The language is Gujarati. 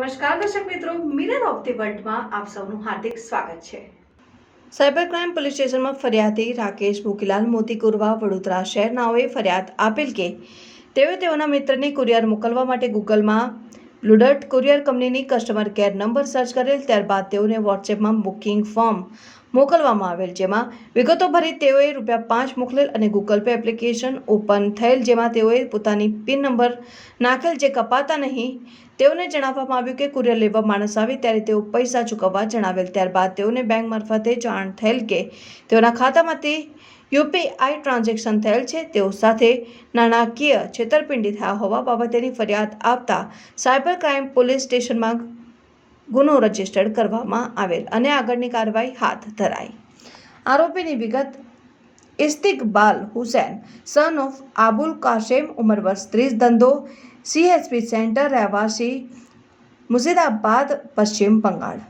નમસ્કાર દર્શક મિત્રો, મિરર ઓફ ધી વર્લ્ડમાં આપ સૌનું હાર્દિક સ્વાગત છે। સાયબર ક્રાઇમ પોલીસ સ્ટેશનમાં ફરિયાદી રાકેશ ભૂકીલાલ મોતીકુરવા વડોદરા શહેરનાઓએ ફરિયાદ આપેલ કે તેઓના મિત્રને કુરિયર મોકલવા માટે ગૂગલમાં બ્લુડર્ટ કુરિયર કંપનીની કસ્ટમર કેર નંબર સર્ચ કરેલ, ત્યારબાદ તેઓને વોટ્સએપમાં બુકિંગ ફોર્મ મોકલવામાં આવેલ, જેમાં વિગતો ભરી તેઓએ ₹5 મોકલેલ અને ગૂગલ પે એપ્લિકેશન ઓપન થયેલ, જેમાં તેઓએ પોતાની પિન નંબર નાખેલ, જે કપાતા નહીં। તેઓને જણાવવામાં આવ્યું કે કુરિયર લેવા માણસ આવે ત્યારે તેઓ પૈસા ચૂકવવા જણાવેલ, ત્યારબાદ તેઓને બેંક મારફતે જાણ થયેલ કે તેઓના ખાતામાંથી UPI ટ્રાન્ઝેક્શન થયેલ છે। તેઓ સાથે નાણાકીય છેતરપિંડી થયા હોવા બાબતેની ફરિયાદ આપતા સાયબર ક્રાઇમ પોલીસ સ્ટેશનમાં ગુનો રજીસ્ટર્ડ કરવામાં આવેલ અને આગળની કાર્યવાહી હાથ ધરાઈ। આરોપીની વિગત: ઇસ્તિકબાલ હુસૈન, સન ઓફ આબુલ કાસેમ, ઉંમર વર્ષ 30, ધંધો CSP સેન્ટર, રહેવાસી મુર્શિદાબાદ, પશ્ચિમ બંગાળ।